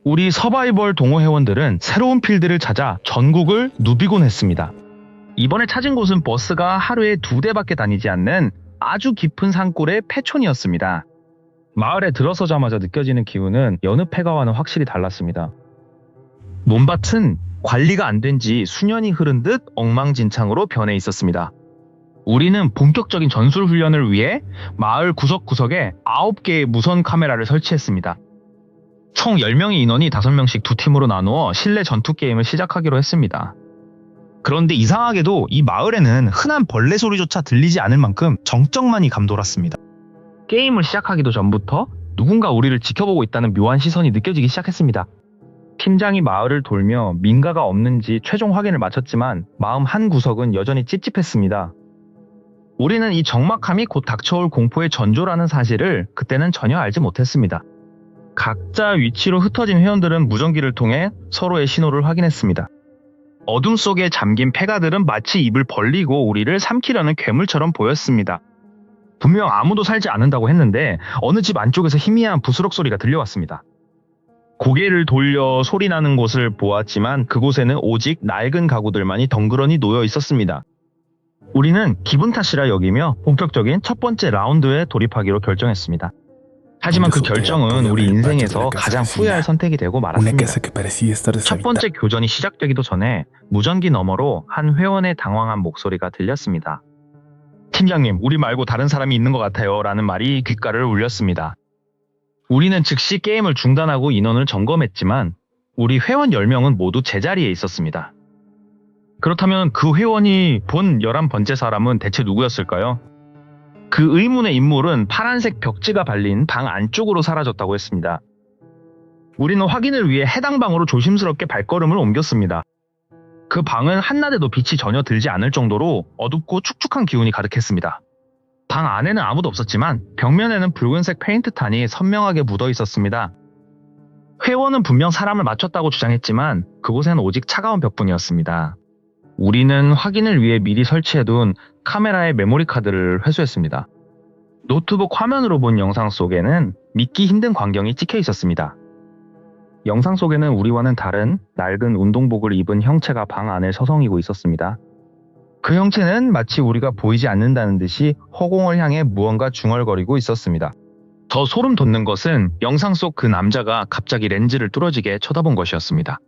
우리 서바이벌 동호 회원들은 새로운 필드를 찾아 전국을 누비곤 했습니다. 이번에 찾은 곳은 버스가 하루에 2대밖에 다니지 않는 아주 깊은 산골의 폐촌이었습니다. 마을에 들어서자마자 느껴지는 기운은 여느 폐가와는 확실히 달랐습니다. 논밭은 관리가 안 된 지 수년이 흐른 듯 엉망진창으로 변해 있었습니다. 우리는 본격적인 전술 훈련을 위해 마을 구석구석에 9개의 무선 카메라를 설치했습니다. 총 10명의 인원이 5명씩 두 팀으로 나누어 실내 전투 게임을 시작하기로 했습니다. 그런데 이상하게도 이 마을에는 흔한 벌레 소리조차 들리지 않을 만큼 정적만이 감돌았습니다. 게임을 시작하기도 전부터 누군가 우리를 지켜보고 있다는 묘한 시선이 느껴지기 시작했습니다. 팀장이 마을을 돌며 민가가 없는지 최종 확인을 마쳤지만 마음 한 구석은 여전히 찝찝했습니다. 우리는 이 적막함이 곧 닥쳐올 공포의 전조라는 사실을 그때는 전혀 알지 못했습니다. 각자 위치로 흩어진 회원들은 무전기를 통해 서로의 신호를 확인했습니다. 어둠 속에 잠긴 폐가들은 마치 입을 벌리고 우리를 삼키려는 괴물처럼 보였습니다. 분명 아무도 살지 않는다고 했는데 어느 집 안쪽에서 희미한 부스럭 소리가 들려왔습니다. 고개를 돌려 소리나는 곳을 보았지만 그곳에는 오직 낡은 가구들만이 덩그러니 놓여 있었습니다. 우리는 기분 탓이라 여기며 본격적인 첫 번째 라운드에 돌입하기로 결정했습니다. 하지만 그 결정은 우리 인생에서 가장 후회할 선택이 되고 말았습니다. 첫 번째 교전이 시작되기도 전에 무전기 너머로 한 회원의 당황한 목소리가 들렸습니다. 팀장님, 우리 말고 다른 사람이 있는 것 같아요 라는 말이 귓가를 울렸습니다. 우리는 즉시 게임을 중단하고 인원을 점검했지만 우리 회원 10명은 모두 제자리에 있었습니다. 그렇다면 그 회원이 본 11번째 사람은 대체 누구였을까요? 그 의문의 인물은 파란색 벽지가 발린 방 안쪽으로 사라졌다고 했습니다. 우리는 확인을 위해 해당 방으로 조심스럽게 발걸음을 옮겼습니다. 그 방은 한낮에도 빛이 전혀 들지 않을 정도로 어둡고 축축한 기운이 가득했습니다. 방 안에는 아무도 없었지만 벽면에는 붉은색 페인트탄이 선명하게 묻어 있었습니다. 회원은 분명 사람을 맞췄다고 주장했지만 그곳에는 오직 차가운 벽뿐이었습니다. 우리는 확인을 위해 미리 설치해둔 카메라의 메모리 카드를 회수했습니다. 노트북 화면으로 본 영상 속에는 믿기 힘든 광경이 찍혀 있었습니다. 영상 속에는 우리와는 다른 낡은 운동복을 입은 형체가 방 안을 서성이고 있었습니다. 그 형체는 마치 우리가 보이지 않는다는 듯이 허공을 향해 무언가 중얼거리고 있었습니다. 더 소름 돋는 것은 영상 속 그 남자가 갑자기 렌즈를 뚫어지게 쳐다본 것이었습니다.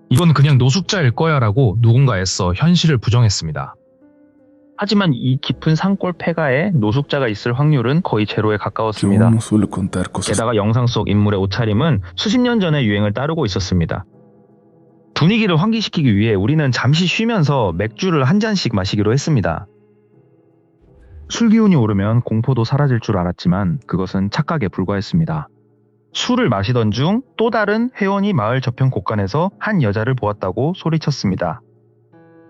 이건 그냥 노숙자일 거야 라고 누군가 애써 현실을 부정했습니다. 하지만 이 깊은 산골 폐가에 노숙자가 있을 확률은 거의 제로에 가까웠습니다. 게다가 영상 속 인물의 옷차림은 수십 년 전의 유행을 따르고 있었습니다. 분위기를 환기시키기 위해 우리는 잠시 쉬면서 맥주를 한 잔씩 마시기로 했습니다. 술 기운이 오르면 공포도 사라질 줄 알았지만 그것은 착각에 불과했습니다. 술을 마시던 중 또 다른 회원이 마을 저편 곳간에서 한 여자를 보았다고 소리쳤습니다.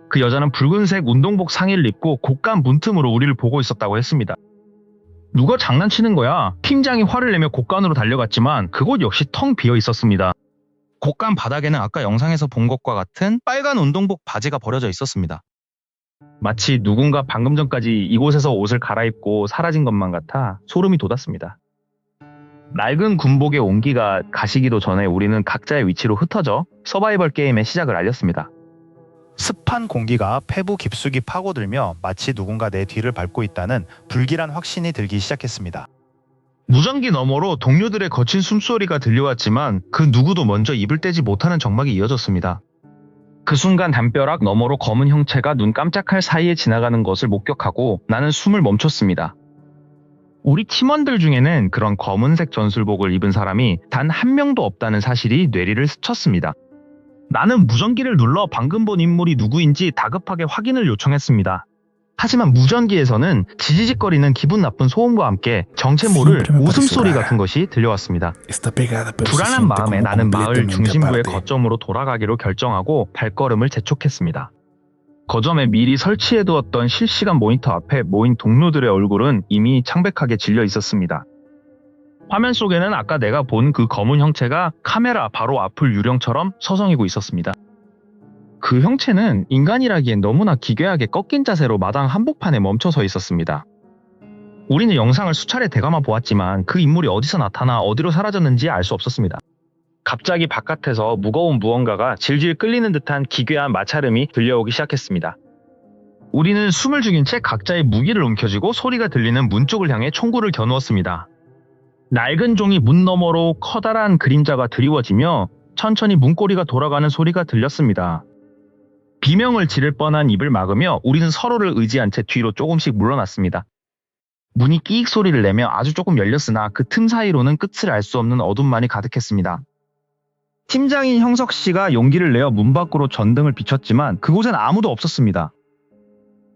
그 여자는 붉은색 운동복 상의를 입고 곳간 문틈으로 우리를 보고 있었다고 했습니다. 누가 장난치는 거야? 팀장이 화를 내며 곳간으로 달려갔지만 그곳 역시 텅 비어 있었습니다. 곳간 바닥에는 아까 영상에서 본 것과 같은 빨간 운동복 바지가 버려져 있었습니다. 마치 누군가 방금 전까지 이곳에서 옷을 갈아입고 사라진 것만 같아 소름이 돋았습니다. 낡은 군복의 온기가 가시기도 전에 우리는 각자의 위치로 흩어져 서바이벌 게임의 시작을 알렸습니다. 습한 공기가 폐부 깊숙이 파고들며 마치 누군가 내 뒤를 밟고 있다는 불길한 확신이 들기 시작했습니다. 무전기 너머로 동료들의 거친 숨소리가 들려왔지만 그 누구도 먼저 입을 떼지 못하는 정막이 이어졌습니다. 그 순간 담벼락 너머로 검은 형체가 눈 깜짝할 사이에 지나가는 것을 목격하고 나는 숨을 멈췄습니다. 우리 팀원들 중에는 그런 검은색 전술복을 입은 사람이 단 한 명도 없다는 사실이 뇌리를 스쳤습니다. 나는 무전기를 눌러 방금 본 인물이 누구인지 다급하게 확인을 요청했습니다. 하지만 무전기에서는 지지직거리는 기분 나쁜 소음과 함께 정체 모를 웃음소리 같은 것이 들려왔습니다. 불안한 마음에 나는 마을 중심부의 거점으로 돌아가기로 결정하고 발걸음을 재촉했습니다. 거점에 미리 설치해두었던 실시간 모니터 앞에 모인 동료들의 얼굴은 이미 창백하게 질려 있었습니다. 화면 속에는 아까 내가 본 그 검은 형체가 카메라 바로 앞을 유령처럼 서성이고 있었습니다. 그 형체는 인간이라기엔 너무나 기괴하게 꺾인 자세로 마당 한복판에 멈춰 서 있었습니다. 우리는 영상을 수차례 되감아 보았지만 그 인물이 어디서 나타나 어디로 사라졌는지 알 수 없었습니다. 갑자기 바깥에서 무거운 무언가가 질질 끌리는 듯한 기괴한 마찰음이 들려오기 시작했습니다. 우리는 숨을 죽인 채 각자의 무기를 움켜쥐고 소리가 들리는 문 쪽을 향해 총구를 겨누었습니다. 낡은 종이 문 너머로 커다란 그림자가 드리워지며 천천히 문고리가 돌아가는 소리가 들렸습니다. 비명을 지를 뻔한 입을 막으며 우리는 서로를 의지한 채 뒤로 조금씩 물러났습니다. 문이 끼익 소리를 내며 아주 조금 열렸으나 그 틈 사이로는 끝을 알 수 없는 어둠만이 가득했습니다. 팀장인 형석 씨가 용기를 내어 문 밖으로 전등을 비췄지만 그곳엔 아무도 없었습니다.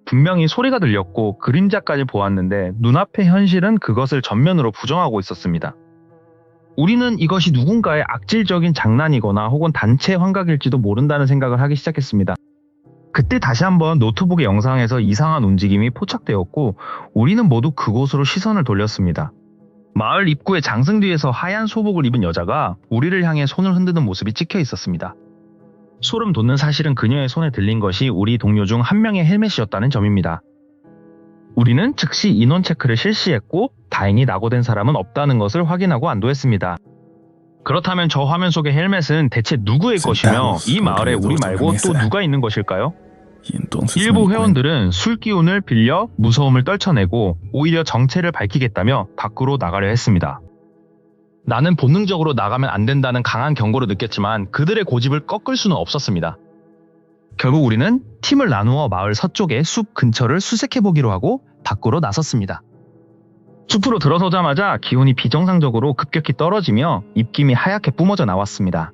분명히 소리가 들렸고 그림자까지 보았는데 눈앞의 현실은 그것을 전면으로 부정하고 있었습니다. 우리는 이것이 누군가의 악질적인 장난이거나 혹은 단체 환각일지도 모른다는 생각을 하기 시작했습니다. 그때 다시 한번 노트북의 영상에서 이상한 움직임이 포착되었고 우리는 모두 그곳으로 시선을 돌렸습니다. 마을 입구의 장승 뒤에서 하얀 소복을 입은 여자가 우리를 향해 손을 흔드는 모습이 찍혀 있었습니다. 소름 돋는 사실은 그녀의 손에 들린 것이 우리 동료 중 한 명의 헬멧이었다는 점입니다. 우리는 즉시 인원 체크를 실시했고 다행히 낙오된 사람은 없다는 것을 확인하고 안도했습니다. 그렇다면 저 화면 속의 헬멧은 대체 누구의 것이며 이 마을에 우리 말고 또 누가 있는 것일까요? 일부 회원들은 술 기운을 빌려 무서움을 떨쳐내고 오히려 정체를 밝히겠다며 밖으로 나가려 했습니다. 나는 본능적으로 나가면 안 된다는 강한 경고를 느꼈지만 그들의 고집을 꺾을 수는 없었습니다. 결국 우리는 팀을 나누어 마을 서쪽의 숲 근처를 수색해보기로 하고 밖으로 나섰습니다. 숲으로 들어서자마자 기온이 비정상적으로 급격히 떨어지며 입김이 하얗게 뿜어져 나왔습니다.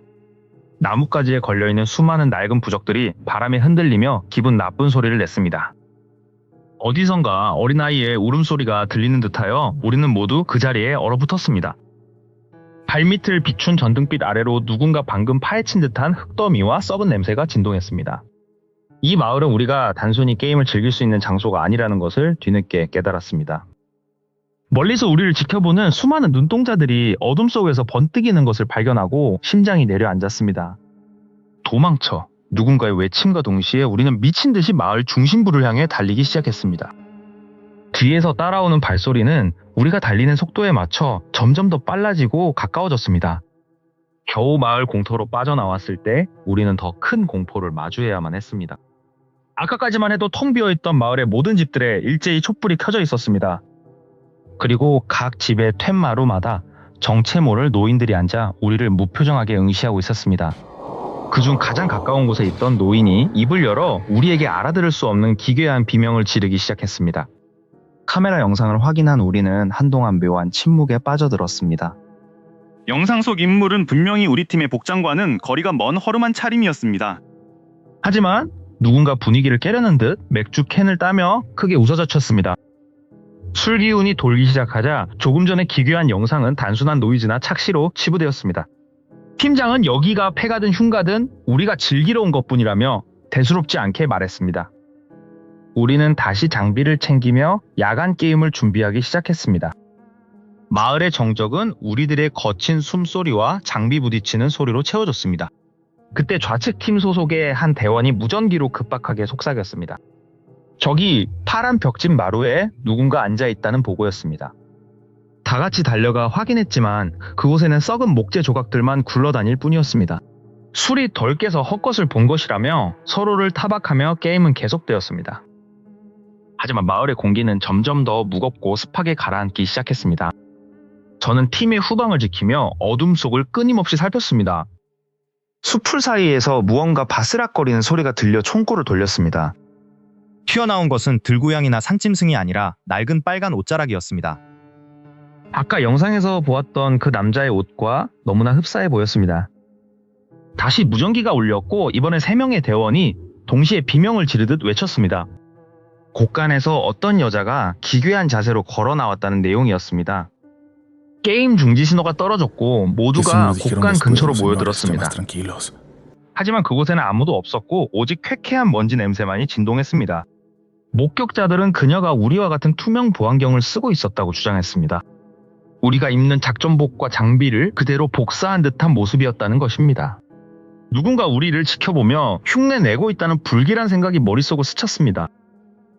나뭇가지에 걸려있는 수많은 낡은 부적들이 바람에 흔들리며 기분 나쁜 소리를 냈습니다. 어디선가 어린아이의 울음소리가 들리는 듯하여 우리는 모두 그 자리에 얼어붙었습니다. 발밑을 비춘 전등빛 아래로 누군가 방금 파헤친 듯한 흙더미와 썩은 냄새가 진동했습니다. 이 마을은 우리가 단순히 게임을 즐길 수 있는 장소가 아니라는 것을 뒤늦게 깨달았습니다. 멀리서 우리를 지켜보는 수많은 눈동자들이 어둠 속에서 번뜩이는 것을 발견하고 심장이 내려앉았습니다. 도망쳐! 누군가의 외침과 동시에 우리는 미친 듯이 마을 중심부를 향해 달리기 시작했습니다. 뒤에서 따라오는 발소리는 우리가 달리는 속도에 맞춰 점점 더 빨라지고 가까워졌습니다. 겨우 마을 공터로 빠져나왔을 때 우리는 더 큰 공포를 마주해야만 했습니다. 아까까지만 해도 텅 비어있던 마을의 모든 집들에 일제히 촛불이 켜져 있었습니다. 그리고 각 집의 툇마루마다 정체 모를 노인들이 앉아 우리를 무표정하게 응시하고 있었습니다. 그중 가장 가까운 곳에 있던 노인이 입을 열어 우리에게 알아들을 수 없는 기괴한 비명을 지르기 시작했습니다. 카메라 영상을 확인한 우리는 한동안 묘한 침묵에 빠져들었습니다. 영상 속 인물은 분명히 우리 팀의 복장과는 거리가 먼 허름한 차림이었습니다. 하지만 누군가 분위기를 깨려는 듯 맥주 캔을 따며 크게 웃어젖혔습니다. 술 기운이 돌기 시작하자 조금 전에 기괴한 영상은 단순한 노이즈나 착시로 치부되었습니다. 팀장은 여기가 패가든 흉가든 우리가 즐기러 온 것뿐이라며 대수롭지 않게 말했습니다. 우리는 다시 장비를 챙기며 야간 게임을 준비하기 시작했습니다. 마을의 정적은 우리들의 거친 숨소리와 장비 부딪히는 소리로 채워졌습니다. 그때 좌측 팀 소속의 한 대원이 무전기로 급박하게 속삭였습니다. 저기 파란 벽집 마루에 누군가 앉아있다는 보고였습니다. 다 같이 달려가 확인했지만 그곳에는 썩은 목재 조각들만 굴러다닐 뿐이었습니다. 술이 덜 깨서 헛것을 본 것이라며 서로를 타박하며 게임은 계속되었습니다. 하지만 마을의 공기는 점점 더 무겁고 습하게 가라앉기 시작했습니다. 저는 팀의 후방을 지키며 어둠 속을 끊임없이 살폈습니다. 숲풀 사이에서 무언가 바스락거리는 소리가 들려 총구를 돌렸습니다. 튀어나온 것은 들고양이나 산짐승이 아니라 낡은 빨간 옷자락이었습니다. 아까 영상에서 보았던 그 남자의 옷과 너무나 흡사해 보였습니다. 다시 무전기가 울렸고 이번엔 3명의 대원이 동시에 비명을 지르듯 외쳤습니다. 곳간에서 어떤 여자가 기괴한 자세로 걸어 나왔다는 내용이었습니다. 게임 중지 신호가 떨어졌고 모두가 곳간 근처로 모여들었습니다. 하지만 그곳에는 아무도 없었고 오직 쾌쾌한 먼지 냄새만이 진동했습니다. 목격자들은 그녀가 우리와 같은 투명 보안경을 쓰고 있었다고 주장했습니다. 우리가 입는 작전복과 장비를 그대로 복사한 듯한 모습이었다는 것입니다. 누군가 우리를 지켜보며 흉내내고 있다는 불길한 생각이 머릿속을 스쳤습니다.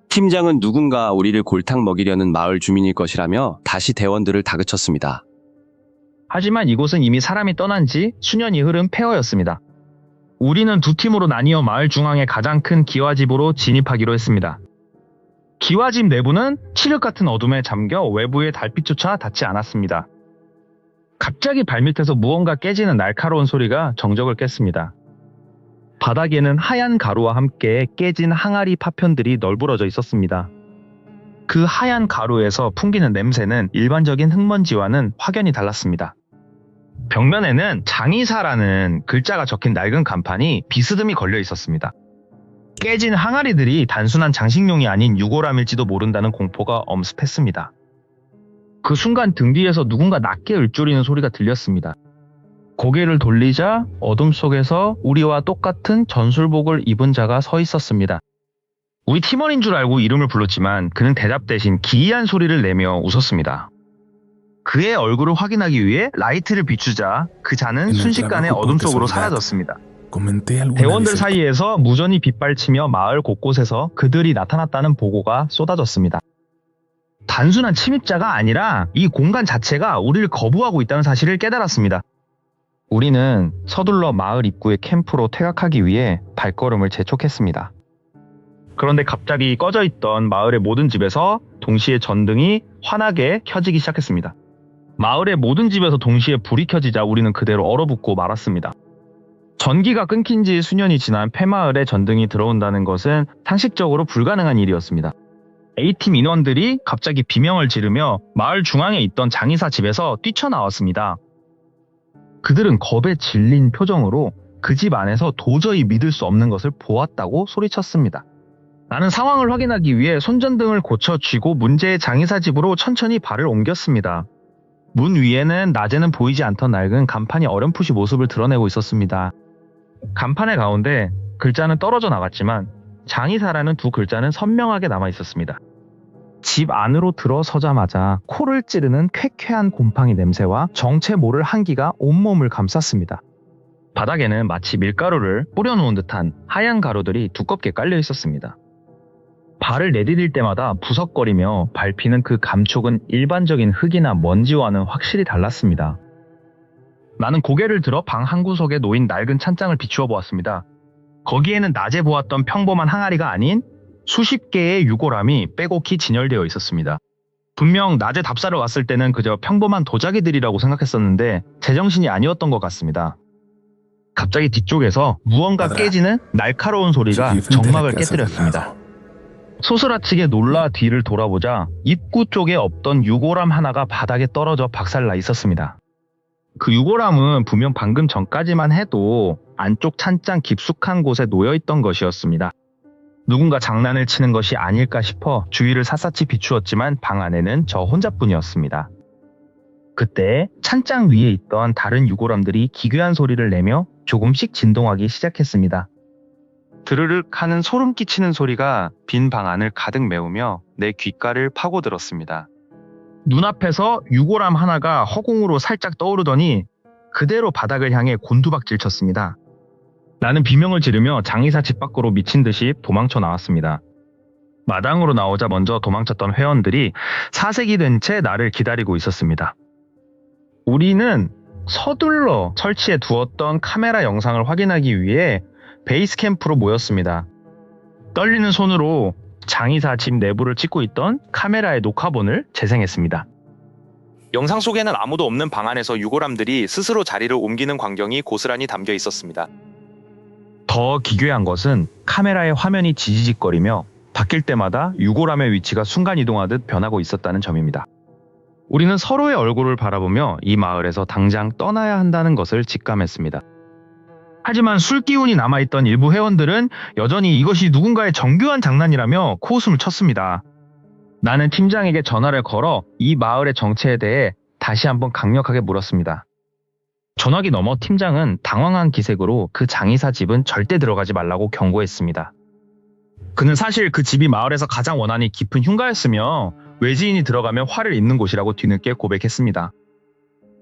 팀장은 누군가 우리를 골탕 먹이려는 마을 주민일 것이라며 다시 대원들을 다그쳤습니다. 하지만 이곳은 이미 사람이 떠난 지 수년이 흐른 폐허였습니다. 우리는 두 팀으로 나뉘어 마을 중앙의 가장 큰 기와집으로 진입하기로 했습니다. 기와집 내부는 칠흑 같은 어둠에 잠겨 외부의 달빛조차 닿지 않았습니다. 갑자기 발밑에서 무언가 깨지는 날카로운 소리가 정적을 깼습니다. 바닥에는 하얀 가루와 함께 깨진 항아리 파편들이 널브러져 있었습니다. 그 하얀 가루에서 풍기는 냄새는 일반적인 흙먼지와는 확연히 달랐습니다. 벽면에는 장의사라는 글자가 적힌 낡은 간판이 비스듬히 걸려 있었습니다. 깨진 항아리들이 단순한 장식용이 아닌 유골함일지도 모른다는 공포가 엄습했습니다. 그 순간 등 뒤에서 누군가 낮게 읊조리는 소리가 들렸습니다. 고개를 돌리자 어둠 속에서 우리와 똑같은 전술복을 입은 자가 서 있었습니다. 우리 팀원인 줄 알고 이름을 불렀지만 그는 대답 대신 기이한 소리를 내며 웃었습니다. 그의 얼굴을 확인하기 위해 라이트를 비추자 그 자는 순식간에 어둠 속으로 사라졌습니다. 대원들 사이에서 무전이 빗발치며 마을 곳곳에서 그들이 나타났다는 보고가 쏟아졌습니다. 단순한 침입자가 아니라 이 공간 자체가 우리를 거부하고 있다는 사실을 깨달았습니다. 우리는 서둘러 마을 입구의 캠프로 퇴각하기 위해 발걸음을 재촉했습니다. 그런데 갑자기 꺼져 있던 마을의 모든 집에서 동시에 전등이 환하게 켜지기 시작했습니다. 마을의 모든 집에서 동시에 불이 켜지자 우리는 그대로 얼어붙고 말았습니다. 전기가 끊긴 지 수년이 지난 폐마을에 전등이 들어온다는 것은 상식적으로 불가능한 일이었습니다. A팀 인원들이 갑자기 비명을 지르며 마을 중앙에 있던 장의사 집에서 뛰쳐나왔습니다. 그들은 겁에 질린 표정으로 그 집 안에서 도저히 믿을 수 없는 것을 보았다고 소리쳤습니다. 나는 상황을 확인하기 위해 손전등을 고쳐 쥐고 문제의 장의사 집으로 천천히 발을 옮겼습니다. 문 위에는 낮에는 보이지 않던 낡은 간판이 어렴풋이 모습을 드러내고 있었습니다. 간판의 가운데 글자는 떨어져 나갔지만 장의사라는 두 글자는 선명하게 남아 있었습니다. 집 안으로 들어서자마자 코를 찌르는 쾌쾌한 곰팡이 냄새와 정체 모를 한기가 온몸을 감쌌습니다. 바닥에는 마치 밀가루를 뿌려놓은 듯한 하얀 가루들이 두껍게 깔려 있었습니다. 발을 내디딜 때마다 부석거리며 밟히는 그 감촉은 일반적인 흙이나 먼지와는 확실히 달랐습니다. 나는 고개를 들어 방 한 구석에 놓인 낡은 찬장을 비추어 보았습니다. 거기에는 낮에 보았던 평범한 항아리가 아닌 수십 개의 유골함이 빼곡히 진열되어 있었습니다. 분명 낮에 답사를 왔을 때는 그저 평범한 도자기들이라고 생각했었는데 제정신이 아니었던 것 같습니다. 갑자기 뒤쪽에서 무언가 깨지는 날카로운 소리가 정막을 깨뜨렸습니다. 소스라치게 놀라 뒤를 돌아보자 입구 쪽에 없던 유골함 하나가 바닥에 떨어져 박살나 있었습니다. 그 유골함은 분명 방금 전까지만 해도 안쪽 찬장 깊숙한 곳에 놓여있던 것이었습니다. 누군가 장난을 치는 것이 아닐까 싶어 주위를 샅샅이 비추었지만 방 안에는 저 혼자뿐이었습니다. 그때 찬장 위에 있던 다른 유골함들이 기괴한 소리를 내며 조금씩 진동하기 시작했습니다. 드르륵 하는 소름 끼치는 소리가 빈 방 안을 가득 메우며 내 귓가를 파고들었습니다. 눈앞에서 유골함 하나가 허공으로 살짝 떠오르더니 그대로 바닥을 향해 곤두박질 쳤습니다. 나는 비명을 지르며 장의사 집 밖으로 미친 듯이 도망쳐 나왔습니다. 마당으로 나오자 먼저 도망쳤던 회원들이 사색이 된 채 나를 기다리고 있었습니다. 우리는 서둘러 설치해 두었던 카메라 영상을 확인하기 위해 베이스 캠프로 모였습니다. 떨리는 손으로 장의사 집 내부를 찍고 있던 카메라의 녹화본을 재생했습니다. 영상 속에는 아무도 없는 방 안에서 유골함들이 스스로 자리를 옮기는 광경이 고스란히 담겨 있었습니다. 더 기괴한 것은 카메라의 화면이 지지직거리며 바뀔 때마다 유골함의 위치가 순간이동하듯 변하고 있었다는 점입니다. 우리는 서로의 얼굴을 바라보며 이 마을에서 당장 떠나야 한다는 것을 직감했습니다. 하지만 술기운이 남아있던 일부 회원들은 여전히 이것이 누군가의 정교한 장난이라며 코웃음을 쳤습니다. 나는 팀장에게 전화를 걸어 이 마을의 정체에 대해 다시 한번 강력하게 물었습니다. 전화기 너머 팀장은 당황한 기색으로 그 장의사 집은 절대 들어가지 말라고 경고했습니다. 그는 사실 그 집이 마을에서 가장 원한이 깊은 흉가였으며 외지인이 들어가면 화를 입는 곳이라고 뒤늦게 고백했습니다.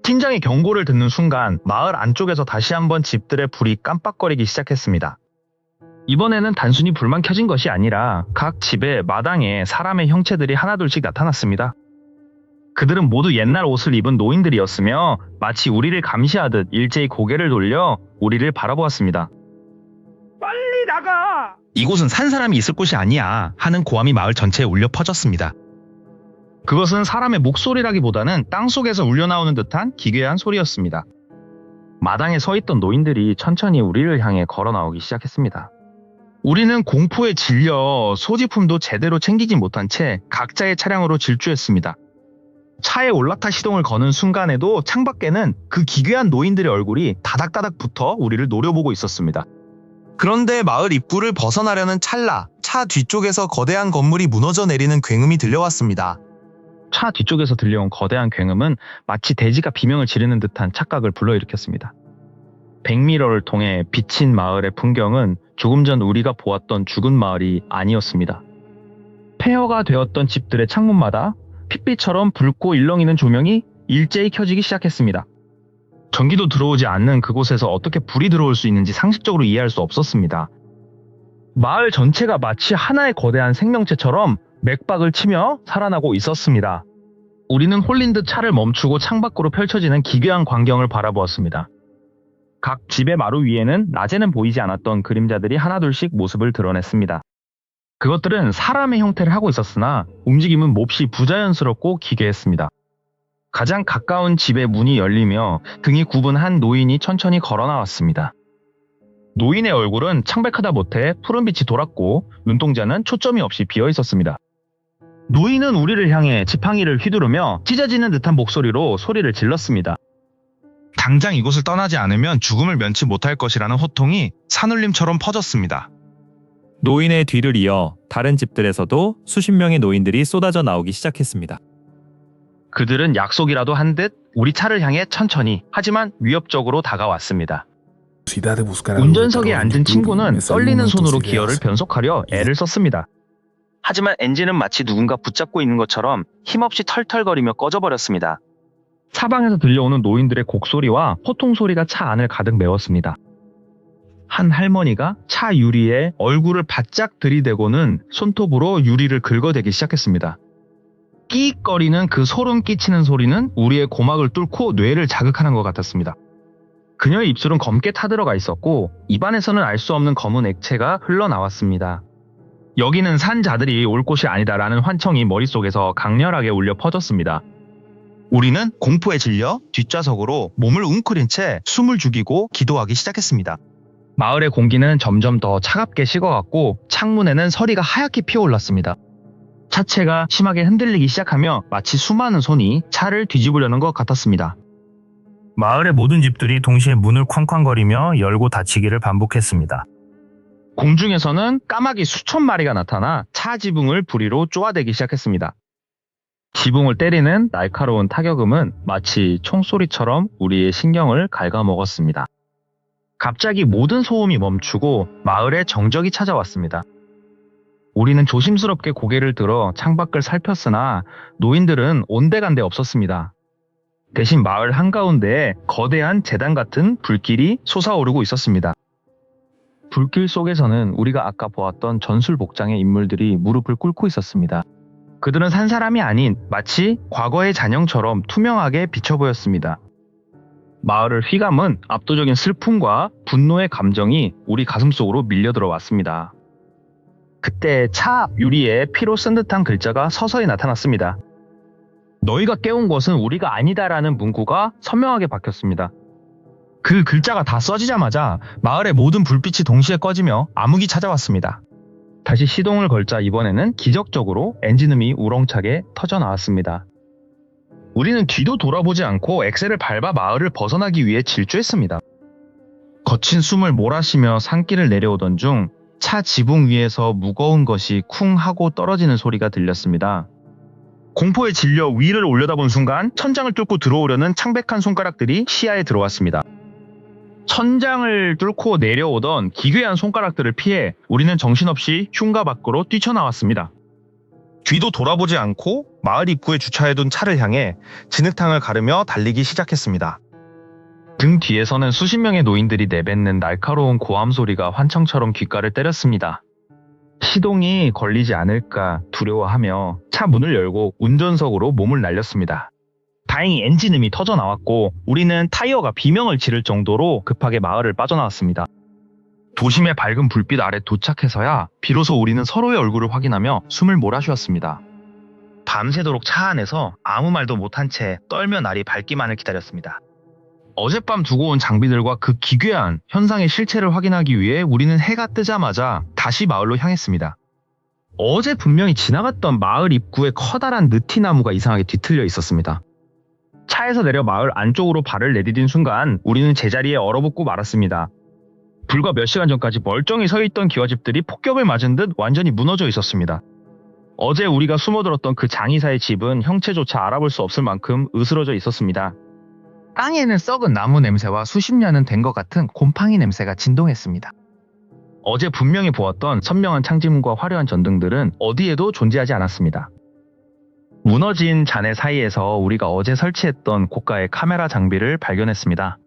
팀장의 경고를 듣는 순간 마을 안쪽에서 다시 한번 집들의 불이 깜빡거리기 시작했습니다. 이번에는 단순히 불만 켜진 것이 아니라 각 집의 마당에 사람의 형체들이 하나둘씩 나타났습니다. 그들은 모두 옛날 옷을 입은 노인들이었으며 마치 우리를 감시하듯 일제히 고개를 돌려 우리를 바라보았습니다. 빨리 나가! 이곳은 산 사람이 있을 곳이 아니야 하는 고함이 마을 전체에 울려 퍼졌습니다. 그것은 사람의 목소리라기보다는 땅속에서 울려나오는 듯한 기괴한 소리였습니다. 마당에 서 있던 노인들이 천천히 우리를 향해 걸어 나오기 시작했습니다. 우리는 공포에 질려 소지품도 제대로 챙기지 못한 채 각자의 차량으로 질주했습니다. 차에 올라타 시동을 거는 순간에도 창밖에는 그 기괴한 노인들의 얼굴이 다닥다닥 붙어 우리를 노려보고 있었습니다. 그런데 마을 입구를 벗어나려는 찰나 차 뒤쪽에서 거대한 건물이 무너져 내리는 굉음이 들려왔습니다. 차 뒤쪽에서 들려온 거대한 굉음은 마치 대지가 비명을 지르는 듯한 착각을 불러일으켰습니다. 백미러를 통해 비친 마을의 풍경은 조금 전 우리가 보았던 죽은 마을이 아니었습니다. 폐허가 되었던 집들의 창문마다 핏빛처럼 붉고 일렁이는 조명이 일제히 켜지기 시작했습니다. 전기도 들어오지 않는 그곳에서 어떻게 불이 들어올 수 있는지 상식적으로 이해할 수 없었습니다. 마을 전체가 마치 하나의 거대한 생명체처럼 맥박을 치며 살아나고 있었습니다. 우리는 홀린 듯 차를 멈추고 창밖으로 펼쳐지는 기괴한 광경을 바라보았습니다. 각 집의 마루 위에는 낮에는 보이지 않았던 그림자들이 하나둘씩 모습을 드러냈습니다. 그것들은 사람의 형태를 하고 있었으나 움직임은 몹시 부자연스럽고 기괴했습니다. 가장 가까운 집의 문이 열리며 등이 굽은 한 노인이 천천히 걸어 나왔습니다. 노인의 얼굴은 창백하다 못해 푸른빛이 돌았고 눈동자는 초점이 없이 비어 있었습니다. 노인은 우리를 향해 지팡이를 휘두르며 찢어지는 듯한 목소리로 소리를 질렀습니다. 당장 이곳을 떠나지 않으면 죽음을 면치 못할 것이라는 호통이 산울림처럼 퍼졌습니다. 노인의 뒤를 이어 다른 집들에서도 수십 명의 노인들이 쏟아져 나오기 시작했습니다. 그들은 약속이라도 한 듯 우리 차를 향해 천천히 하지만 위협적으로 다가왔습니다. 운전석에 앉은 친구는 떨리는 손으로 기어를 변속하려 애를 썼습니다. 하지만 엔진은 마치 누군가 붙잡고 있는 것처럼 힘없이 털털거리며 꺼져버렸습니다. 사방에서 들려오는 노인들의 곡소리와 호통소리가 차 안을 가득 메웠습니다. 한 할머니가 차 유리에 얼굴을 바짝 들이대고는 손톱으로 유리를 긁어대기 시작했습니다. 끼익거리는 그 소름 끼치는 소리는 우리의 고막을 뚫고 뇌를 자극하는 것 같았습니다. 그녀의 입술은 검게 타들어가 있었고 입안에서는 알 수 없는 검은 액체가 흘러나왔습니다. 여기는 산자들이 올 곳이 아니다라는 환청이 머릿속에서 강렬하게 울려 퍼졌습니다. 우리는 공포에 질려 뒷좌석으로 몸을 웅크린 채 숨을 죽이고 기도하기 시작했습니다. 마을의 공기는 점점 더 차갑게 식어갔고 창문에는 서리가 하얗게 피어올랐습니다. 차체가 심하게 흔들리기 시작하며 마치 수많은 손이 차를 뒤집으려는 것 같았습니다. 마을의 모든 집들이 동시에 문을 쾅쾅거리며 열고 닫히기를 반복했습니다. 공중에서는 까마귀 수천 마리가 나타나 차 지붕을 부리로 쪼아대기 시작했습니다. 지붕을 때리는 날카로운 타격음은 마치 총소리처럼 우리의 신경을 갉아먹었습니다. 갑자기 모든 소음이 멈추고 마을에 정적이 찾아왔습니다. 우리는 조심스럽게 고개를 들어 창밖을 살폈으나 노인들은 온데간데 없었습니다. 대신 마을 한가운데에 거대한 재단 같은 불길이 솟아오르고 있었습니다. 불길 속에서는 우리가 아까 보았던 전술복장의 인물들이 무릎을 꿇고 있었습니다. 그들은 산 사람이 아닌 마치 과거의 잔영처럼 투명하게 비쳐 보였습니다. 마을을 휘감은 압도적인 슬픔과 분노의 감정이 우리 가슴속으로 밀려 들어왔습니다. 그때 차 유리에 피로 쓴 듯한 글자가 서서히 나타났습니다. 너희가 깨운 것은 우리가 아니다라는 문구가 선명하게 박혔습니다. 그 글자가 다 써지자마자 마을의 모든 불빛이 동시에 꺼지며 암흑이 찾아왔습니다. 다시 시동을 걸자 이번에는 기적적으로 엔진음이 우렁차게 터져 나왔습니다. 우리는 뒤도 돌아보지 않고 엑셀을 밟아 마을을 벗어나기 위해 질주했습니다. 거친 숨을 몰아쉬며 산길을 내려오던 중 차 지붕 위에서 무거운 것이 쿵 하고 떨어지는 소리가 들렸습니다. 공포에 질려 위를 올려다본 순간 천장을 뚫고 들어오려는 창백한 손가락들이 시야에 들어왔습니다. 천장을 뚫고 내려오던 기괴한 손가락들을 피해 우리는 정신없이 흉가 밖으로 뛰쳐나왔습니다. 뒤도 돌아보지 않고 마을 입구에 주차해둔 차를 향해 진흙탕을 가르며 달리기 시작했습니다. 등 뒤에서는 수십 명의 노인들이 내뱉는 날카로운 고함 소리가 환청처럼 귓가를 때렸습니다. 시동이 걸리지 않을까 두려워하며 차 문을 열고 운전석으로 몸을 날렸습니다. 다행히 엔진음이 터져 나왔고 우리는 타이어가 비명을 지를 정도로 급하게 마을을 빠져나왔습니다. 도심의 밝은 불빛 아래 도착해서야 비로소 우리는 서로의 얼굴을 확인하며 숨을 몰아쉬었습니다. 밤새도록 차 안에서 아무 말도 못한 채 떨며 날이 밝기만을 기다렸습니다. 어젯밤 두고 온 장비들과 그 기괴한 현상의 실체를 확인하기 위해 우리는 해가 뜨자마자 다시 마을로 향했습니다. 어제 분명히 지나갔던 마을 입구에 커다란 느티나무가 이상하게 뒤틀려 있었습니다. 차에서 내려 마을 안쪽으로 발을 내디딘 순간 우리는 제자리에 얼어붙고 말았습니다. 불과 몇 시간 전까지 멀쩡히 서 있던 기와집들이 폭격을 맞은 듯 완전히 무너져 있었습니다. 어제 우리가 숨어들었던 그 장의사의 집은 형체조차 알아볼 수 없을 만큼 으스러져 있었습니다. 땅에는 썩은 나무 냄새와 수십 년은 된 것 같은 곰팡이 냄새가 진동했습니다. 어제 분명히 보았던 선명한 창짐과 화려한 전등들은 어디에도 존재하지 않았습니다. 무너진 잔해 사이에서 우리가 어제 설치했던 고가의 카메라 장비를 발견했습니다.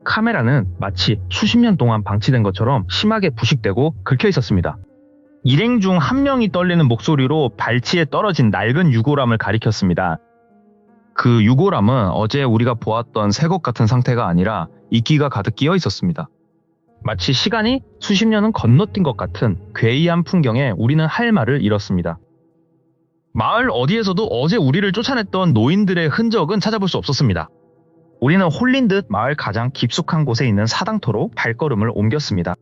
카메라는 마치 수십 년 동안 방치된 것처럼 심하게 부식되고 긁혀 있었습니다. 일행 중 한 명이 떨리는 목소리로 발치에 떨어진 낡은 유골함을 가리켰습니다. 그 유골함은 어제 우리가 보았던 새것 같은 상태가 아니라 이끼가 가득 끼어 있었습니다. 마치 시간이 수십 년은 건너뛴 것 같은 괴이한 풍경에 우리는 할 말을 잃었습니다. 마을 어디에서도 어제 우리를 쫓아냈던 노인들의 흔적은 찾아볼 수 없었습니다. 우리는 홀린 듯 마을 가장 깊숙한 곳에 있는 사당터로 발걸음을 옮겼습니다.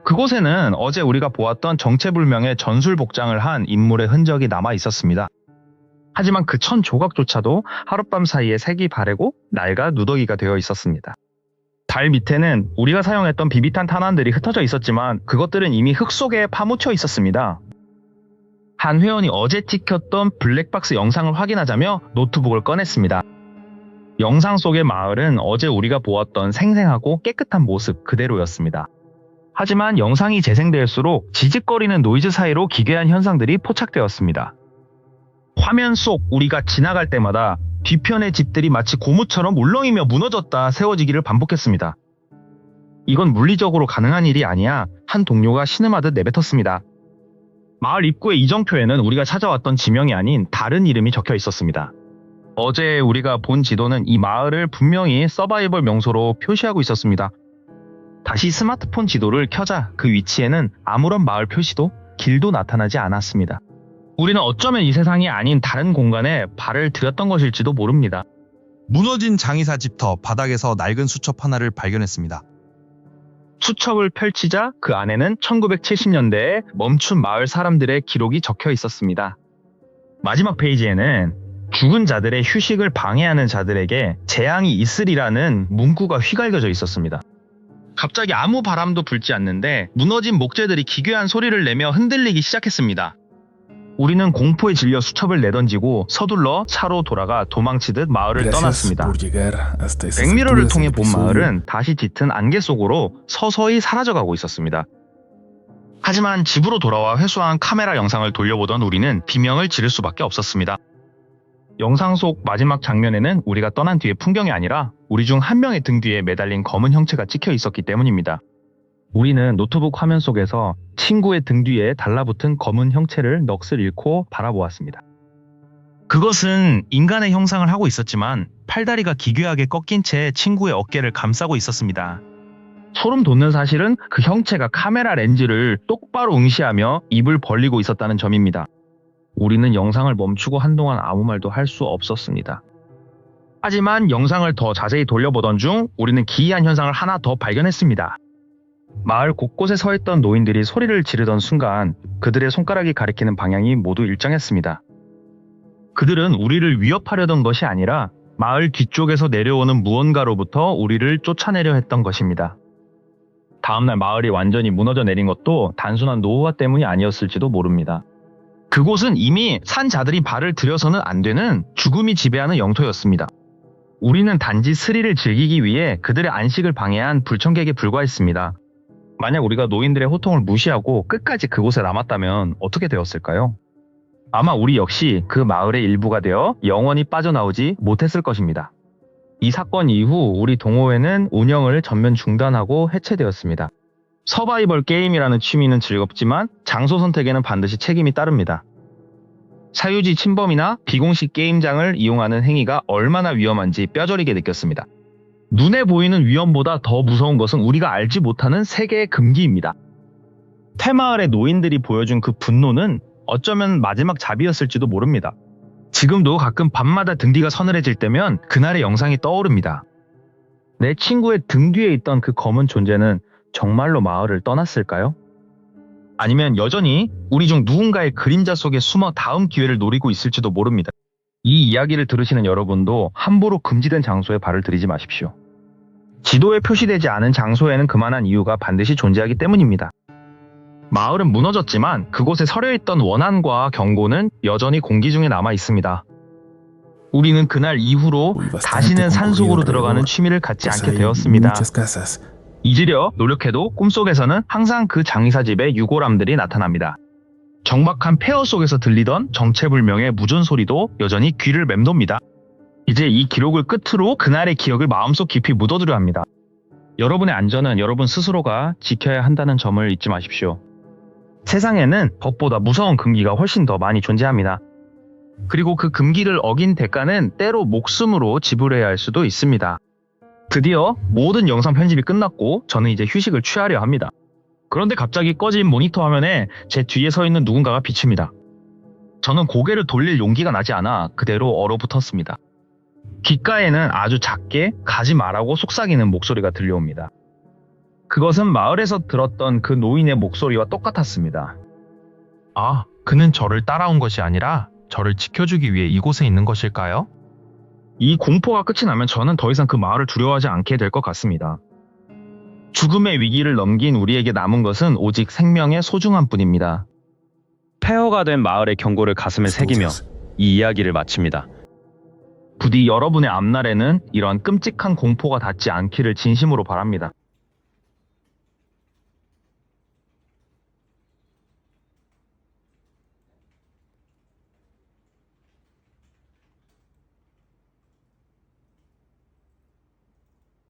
그곳에는 어제 우리가 보았던 정체불명의 전술복장을 한 인물의 흔적이 남아 있었습니다. 하지만 그 천 조각조차도 하룻밤 사이에 색이 바래고 낡아 누더기가 되어 있었습니다. 달 밑에는 우리가 사용했던 비비탄 탄환들이 흩어져 있었지만 그것들은 이미 흙 속에 파묻혀 있었습니다. 한 회원이 어제 찍혔던 블랙박스 영상을 확인하자며 노트북을 꺼냈습니다. 영상 속의 마을은 어제 우리가 보았던 생생하고 깨끗한 모습 그대로였습니다. 하지만 영상이 재생될수록 지직거리는 노이즈 사이로 기괴한 현상들이 포착되었습니다. 화면 속 우리가 지나갈 때마다 뒤편의 집들이 마치 고무처럼 울렁이며 무너졌다 세워지기를 반복했습니다. 이건 물리적으로 가능한 일이 아니야 한 동료가 신음하듯 내뱉었습니다. 마을 입구의 이정표에는 우리가 찾아왔던 지명이 아닌 다른 이름이 적혀 있었습니다. 어제 우리가 본 지도는 이 마을을 분명히 서바이벌 명소로 표시하고 있었습니다. 다시 스마트폰 지도를 켜자 그 위치에는 아무런 마을 표시도 길도 나타나지 않았습니다. 우리는 어쩌면 이 세상이 아닌 다른 공간에 발을 들였던 것일지도 모릅니다. 무너진 장의사 집터 바닥에서 낡은 수첩 하나를 발견했습니다. 수첩을 펼치자 그 안에는 1970년대에 멈춘 마을 사람들의 기록이 적혀 있었습니다. 마지막 페이지에는 죽은 자들의 휴식을 방해하는 자들에게 재앙이 있으리라는 문구가 휘갈겨져 있었습니다. 갑자기 아무 바람도 불지 않는데 무너진 목재들이 기괴한 소리를 내며 흔들리기 시작했습니다. 우리는 공포에 질려 수첩을 내던지고 서둘러 차로 돌아가 도망치듯 마을을 떠났습니다. 백미러를 통해 본 마을은 다시 짙은 안개 속으로 서서히 사라져가고 있었습니다. 하지만 집으로 돌아와 회수한 카메라 영상을 돌려보던 우리는 비명을 지를 수밖에 없었습니다. 영상 속 마지막 장면에는 우리가 떠난 뒤의 풍경이 아니라 우리 중 한 명의 등 뒤에 매달린 검은 형체가 찍혀 있었기 때문입니다. 우리는 노트북 화면 속에서 친구의 등 뒤에 달라붙은 검은 형체를 넋을 잃고 바라보았습니다. 그것은 인간의 형상을 하고 있었지만 팔다리가 기괴하게 꺾인 채 친구의 어깨를 감싸고 있었습니다. 소름 돋는 사실은 그 형체가 카메라 렌즈를 똑바로 응시하며 입을 벌리고 있었다는 점입니다. 우리는 영상을 멈추고 한동안 아무 말도 할 수 없었습니다. 하지만 영상을 더 자세히 돌려보던 중 우리는 기이한 현상을 하나 더 발견했습니다. 마을 곳곳에 서 있던 노인들이 소리를 지르던 순간 그들의 손가락이 가리키는 방향이 모두 일정했습니다. 그들은 우리를 위협하려던 것이 아니라 마을 뒤쪽에서 내려오는 무언가로부터 우리를 쫓아내려 했던 것입니다. 다음날 마을이 완전히 무너져 내린 것도 단순한 노후화 때문이 아니었을지도 모릅니다. 그곳은 이미 산 자들이 발을 들여서는 안 되는 죽음이 지배하는 영토였습니다. 우리는 단지 스릴을 즐기기 위해 그들의 안식을 방해한 불청객에 불과했습니다. 만약 우리가 노인들의 호통을 무시하고 끝까지 그곳에 남았다면 어떻게 되었을까요? 아마 우리 역시 그 마을의 일부가 되어 영원히 빠져나오지 못했을 것입니다. 이 사건 이후 우리 동호회는 운영을 전면 중단하고 해체되었습니다. 서바이벌 게임이라는 취미는 즐겁지만 장소 선택에는 반드시 책임이 따릅니다. 사유지 침범이나 비공식 게임장을 이용하는 행위가 얼마나 위험한지 뼈저리게 느꼈습니다. 눈에 보이는 위험보다 더 무서운 것은 우리가 알지 못하는 세계의 금기입니다. 태마을의 노인들이 보여준 그 분노는 어쩌면 마지막 잡이었을지도 모릅니다. 지금도 가끔 밤마다 등 뒤가 서늘해질 때면 그날의 영상이 떠오릅니다. 내 친구의 등 뒤에 있던 그 검은 존재는 정말로 마을을 떠났을까요? 아니면 여전히 우리 중 누군가의 그림자 속에 숨어 다음 기회를 노리고 있을지도 모릅니다. 이 이야기를 들으시는 여러분도 함부로 금지된 장소에 발을 들이지 마십시오. 지도에 표시되지 않은 장소에는 그만한 이유가 반드시 존재하기 때문입니다. 마을은 무너졌지만 그곳에 서려있던 원한과 경고는 여전히 공기 중에 남아 있습니다. 우리는 그날 이후로 다시는 산속으로 들어가는 취미를 갖지 않게 되었습니다. 잊으려 노력해도 꿈속에서는 항상 그 장의사 집의 유골함들이 나타납니다. 정박한 폐허 속에서 들리던 정체불명의 무전 소리도 여전히 귀를 맴돕니다. 이제 이 기록을 끝으로 그날의 기억을 마음속 깊이 묻어두려 합니다. 여러분의 안전은 여러분 스스로가 지켜야 한다는 점을 잊지 마십시오. 세상에는 법보다 무서운 금기가 훨씬 더 많이 존재합니다. 그리고 그 금기를 어긴 대가는 때로 목숨으로 지불해야 할 수도 있습니다. 드디어 모든 영상 편집이 끝났고 저는 이제 휴식을 취하려 합니다. 그런데 갑자기 꺼진 모니터 화면에 제 뒤에 서 있는 누군가가 비칩니다. 저는 고개를 돌릴 용기가 나지 않아 그대로 얼어붙었습니다. 귓가에는 아주 작게 가지 말라고 속삭이는 목소리가 들려옵니다. 그것은 마을에서 들었던 그 노인의 목소리와 똑같았습니다. 아, 그는 저를 따라온 것이 아니라 저를 지켜주기 위해 이곳에 있는 것일까요? 이 공포가 끝이 나면 저는 더 이상 그 마을을 두려워하지 않게 될 것 같습니다. 죽음의 위기를 넘긴 우리에게 남은 것은 오직 생명의 소중함 뿐입니다. 폐허가 된 마을의 경고를 가슴에 새기며 이 이야기를 마칩니다. 부디 여러분의 앞날에는 이런 끔찍한 공포가 닿지 않기를 진심으로 바랍니다.